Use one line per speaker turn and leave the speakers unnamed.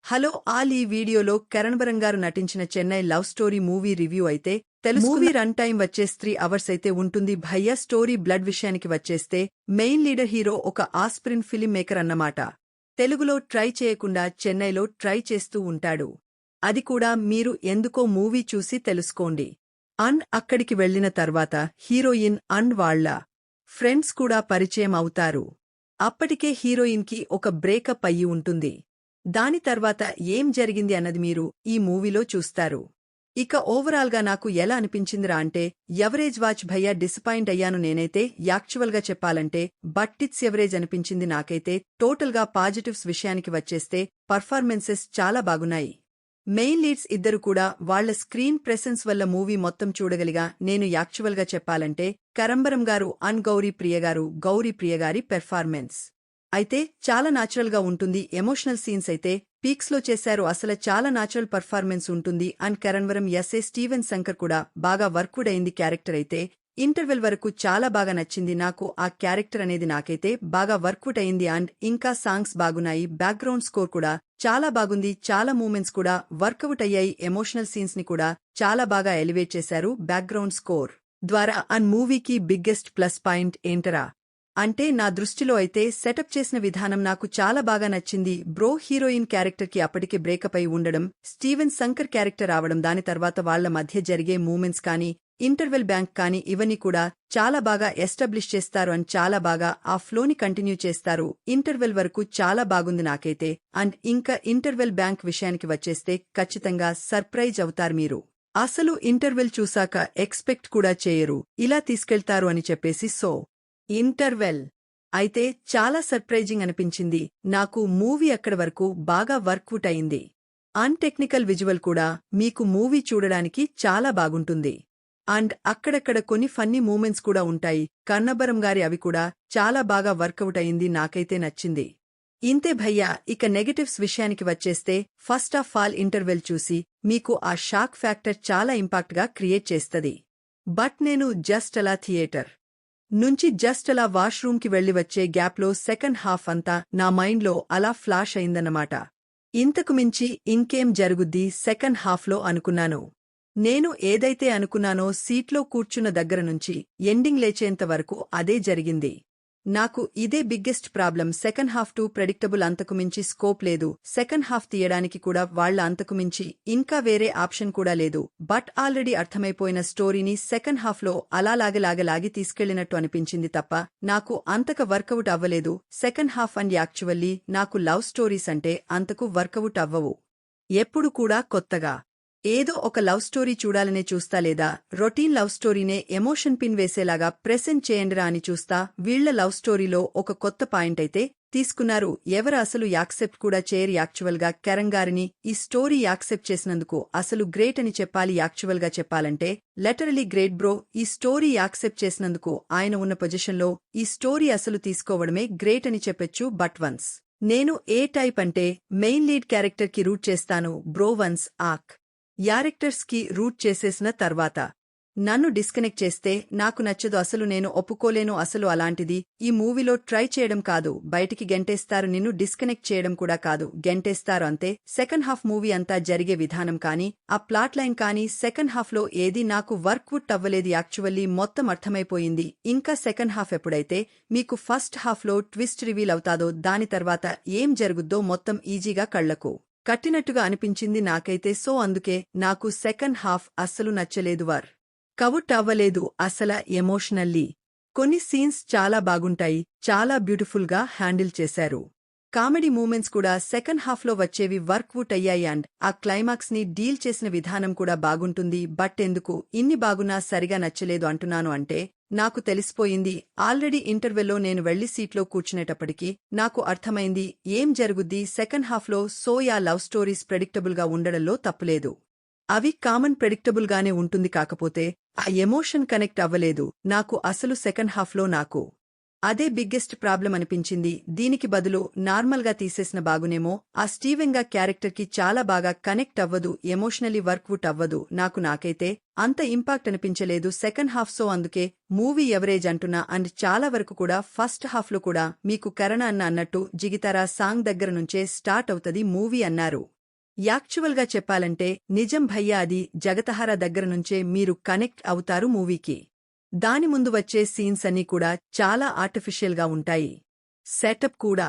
Hello all ఈ వీడియోలో కరణ్ గారు నటించిన Chennai love story movie review అయితే మూవీ రన్ టైం వచ్చే 3 అవర్స్ అయితే ఉంటుంది. భయ్య స్టోరీ బ్లడ్ విషయానికి వచ్చేస్తే మెయిన్ లీడర్ హీరో ఒక ఆస్పిరిన్ ఫిలిం మేకర్ అన్నమాట. తెలుగులో ట్రై చేయకుండా చెన్నైలో ట్రై చేస్తూ ఉంటాడు. అది కూడా మీరు ఎందుకో మూవీ చూసి తెలుసుకోండి. అక్కడికి వెళ్లిన తర్వాత హీరోయిన్ వాళ్ల ఫ్రెండ్స్ కూడా పరిచయం అవుతారు. అప్పటికే హీరోయిన్కి ఒక బ్రేకప్ అయ్యి ఉంటుంది. దాని తర్వాత ఏం జరిగింది అన్నది మీరు ఈ మూవీలో చూస్తారు. ఇక ఓవరాల్గా నాకు ఎలా అనిపించిందిరా అంటే ఎవరేజ్ వాచ్ భయ్యా డిసప్పాయింట్ అయ్యాను నేనైతే యాక్చువల్గా చెప్పాలంటే ఇట్స్ ఎవరేజ్ అనిపించింది నాకైతే. టోటల్గా పాజిటివ్స్ విషయానికి వచ్చేస్తే పర్ఫార్మెన్సెస్ చాలా బాగున్నాయి. మెయిన్ లీడ్స్ ఇద్దరు కూడా వాళ్ల స్క్రీన్ ప్రెసెన్స్ వల్ల మూవీ మొత్తం చూడగలిగా. నేను యాక్చువల్గా చెప్పాలంటే కరంబరం గారు గౌరీ ప్రియగారి పెర్ఫార్మెన్స్ అయితే చాలా నాచురల్గా ఉంటుంది. ఎమోషనల్ సీన్స్ అయితే పీక్స్లో చేశారు. అసలు చాలా నాచురల్ పర్ఫార్మెన్స్ ఉంటుంది. కరణ్వరం స్టీవెన్ శంకర్ కూడా బాగా వర్క్వుడ్ అయింది. క్యారెక్టర్ అయితే ఇంటర్వెల్ వరకు చాలా బాగా నచ్చింది నాకు. ఆ క్యారెక్టర్ అనేది నాకైతే బాగా వర్క్వుడ్ అయింది. ఇంకా సాంగ్స్ బాగున్నాయి. బ్యాక్గ్రౌండ్ స్కోర్ కూడా చాలా బాగుంది. చాలా మూమెంట్స్ కూడా వర్కౌట్ అయ్యాయి. ఎమోషనల్ సీన్స్ ని కూడా చాలా బాగా ఎలివేట్ చేశారు. బ్యాక్గ్రౌండ్ స్కోర్ ద్వారా మూవీకి బిగ్గెస్ట్ ప్లస్ పాయింట్ ఏంటరా అంటే నా దృష్టిలో అయితే సెటప్ చేసిన విధానం నాకు చాలా బాగా నచ్చింది. హీరోయిన్ క్యారెక్టర్కి అప్పటికే బ్రేకప్ అయి ఉండడం, స్టీవెన్ శంకర్ క్యారెక్టర్ రావడం, దాని తర్వాత వాళ్ల మధ్య జరిగే మూమెంట్స్ కానీ ఇంటర్వెల్ బ్యాంక్ కానీ ఇవన్నీ కూడా చాలా బాగా ఎస్టాబ్లిష్ చేస్తారు. చాలా బాగా ఆ ఫ్లోని కంటిన్యూ చేస్తారు. ఇంటర్వెల్ వరకు చాలా బాగుంది నాకైతే. ఇంకా ఇంటర్వెల్ బ్యాంక్ విషయానికి వచ్చేస్తే ఖచ్చితంగా సర్ప్రైజ్ అవుతారు మీరు. అసలు ఇంటర్వెల్ చూశాక ఎక్స్పెక్ట్ కూడా చేయరు ఇలా తీసుకెళ్తారు అని చెప్పేసి. ఇంటర్వెల్ అయితే చాలా సర్ప్రైజింగ్ అనిపించింది నాకు. మూవీ అక్కడి వరకు బాగా వర్కౌట్ అయింది. టెక్నికల్ విజువల్ కూడా మీకు మూవీ చూడడానికి చాలా బాగుంటుంది. అక్కడక్కడ కొన్ని ఫన్నీ మూమెంట్స్ కూడా ఉంటాయి. కన్నబరం గారి అవి కూడా చాలా బాగా వర్కౌట్ అయింది. నాకైతే నచ్చింది. ఇంతే భయ్యా. ఇక నెగటివ్స్ విషయానికి వచ్చేస్తే ఫస్ట్ ఆఫ్ ఆల్ ఇంటర్వెల్ చూసి మీకు ఆ షాక్ ఫ్యాక్టర్ చాలా ఇంపాక్ట్గా క్రియేట్ చేస్తది. నేను జస్ట్ అలా థియేటర్ నుంచి అలా వాష్రూమ్కి వెళ్లి వచ్చే గ్యాప్లో సెకండ్ హాఫ్ అంతా నా మైండ్లో అలా ఫ్లాష్ అయిందన్నమాట. ఇంతకు మించి ఇంకేం జరుగుద్ది సెకండ్ హాఫ్లో అనుకున్నాను. నేను ఏదైతే అనుకున్నానో సీట్లో కూర్చున్న దగ్గర నుంచి ఎండింగ్ లేచేంత వరకు అదే జరిగింది. నాకు ఇదే biggest problem. Second half two predictable. అంతకుమించి స్కోప్ లేదు. సెకండ్ హాఫ్ తీయడానికి కూడా వాళ్ల అంతకుమించి ఇంకా వేరే ఆప్షన్ కూడా లేదు. ఆల్రెడీ అర్థమైపోయిన స్టోరీని సెకండ్ హాఫ్లో అలాలాగలాగలాగి తీసుకెళ్లినట్టు అనిపించింది తప్ప నాకు అంతక వర్కౌట్ అవ్వలేదు సెకండ్ హాఫ్. యాక్చువల్లీ నాకు లవ్ స్టోరీస్ అంటే అంతకు వర్కౌట్ అవ్వవు. ఎప్పుడు కూడా కొత్తగా ఏదో ఒక లవ్ స్టోరీ చూడాలనే చూస్తా, లేదా రొటీన్ లవ్ స్టోరీనే ఎమోషన్ పిన్ వేసేలాగా ప్రెసెంట్ చేయండిరా అని చూస్తా. వీళ్ల లవ్ స్టోరీలో ఒక కొత్త పాయింట్ అయితే తీసుకున్నారు. ఎవరు అసలు యాక్సెప్ట్ కూడా చేయరు. యాక్చువల్గా కరణ్ గారిని ఈ స్టోరీ యాక్సెప్ట్ చేసినందుకు అసలు గ్రేట్ అని చెప్పాలి. యాక్చువల్గా చెప్పాలంటే లిటరలీ గ్రేట్ బ్రో. ఈ స్టోరీ యాక్సెప్ట్ చేసినందుకు ఆయన ఉన్న పొజిషన్లో ఈ స్టోరీ అసలు తీసుకోవడమే గ్రేట్ అని చెప్పొచ్చు. వన్స్ నేను ఏ టైప్ అంటే మెయిన్ లీడ్ క్యారెక్టర్కి రూట్ చేస్తాను బ్రో. వన్స్ యారెక్టర్స్ కి రూట్ చేసేసిన తర్వాత నన్ను డిస్కనెక్ట్ చేస్తే నాకు నచ్చదు. అసలు నేను ఒప్పుకోలేను. అసలు అలాంటిది ఈ మూవీలో ట్రై చేయడం కాదు, బయటికి గెంటేస్తారు. నిన్ను డిస్కనెక్ట్ చేయడం కూడా కాదు, గెంటేస్తారు అంతే. సెకండ్ హాఫ్ మూవీ అంతా జరిగే విధానం కానీ ఆ ప్లాట్ లైన్ కానీ సెకండ్ హాఫ్లో ఏది నాకు వర్కౌట్ అవ్వలేదు. యాక్చువల్లీ మొత్తం అర్థమైపోయింది. ఇంకా సెకండ్ హాఫ్ ఎప్పుడైతే మీకు ఫస్ట్ హాఫ్లో ట్విస్ట్ రివీల్ అవుతాదో దాని తర్వాత ఏం జరుగుద్దో మొత్తం ఈజీగా కళ్లకు కట్టినట్టుగా అనిపించింది నాకైతే. అందుకే నాకు సెకండ్ హాఫ్ అస్సలు నచ్చలేదు. కవుట్ అవ్వలేదు అసల. ఎమోషనల్లీ కొన్ని సీన్స్ చాలా బాగుంటాయి, చాలా బ్యూటిఫుల్గా హ్యాండిల్ చేశారు. కామెడీ మూమెంట్స్ కూడా సెకండ్ హాఫ్లో వచ్చేవి వర్కౌట్ అయ్యాయి. ఆ క్లైమాక్స్ ని డీల్ చేసిన విధానం కూడా బాగుంటుంది. ఎందుకు ఇన్ని బాగున్నా సరిగా నచ్చలేదు అంటున్నాను అంటే నాకు తెలిసిపోయింది. ఆల్రెడీ ఇంటర్వెల్లో నేను వెళ్లి సీట్లో కూర్చునేటప్పటికీ నాకు అర్థమైంది ఏం జరుగుద్ది సెకండ్ హాఫ్లో. యా లవ్ స్టోరీస్ ప్రెడిక్టబుల్గా ఉండడంలో తప్పులేదు. అవి కామన్ ప్రెడిక్టబుల్గానే ఉంటుంది. కాకపోతే ఆ ఎమోషన్ కనెక్ట్ అవ్వలేదు నాకు అసలు సెకండ్ హాఫ్లో. నాకు అదే బిగ్గెస్ట్ ప్రాబ్లం అనిపించింది. దీనికి బదులు నార్మల్గా తీసేసిన బాగునేమో. ఆ స్టీవెన్ గా క్యారెక్టర్కి చాలా బాగా కనెక్ట్ అవ్వదు, ఎమోషనలీ వర్కౌట్ అవ్వదు. నాకైతే అంత ఇంపాక్ట్ అనిపించలేదు సెకండ్ హాఫ్. అందుకే మూవీ ఎవరేజ్ అంటున్నా. చాలా వరకు కూడా ఫస్ట్ హాఫ్లో కూడా మీకు కరణ అన్నట్టు జిగితారా సాంగ్ దగ్గర నుంచే స్టార్ట్ అవుతది మూవీ అన్నారు. యాక్చువల్గా చెప్పాలంటే నిజం భయ్యా, అది జగతహారా దగ్గర నుంచే మీరు కనెక్ట్ అవుతారు మూవీకి. దాని ముందు వచ్చే సీన్స్ అన్నీ కూడా చాలా ఆర్టిఫిషియల్గా ఉంటాయి. సెటప్ కూడా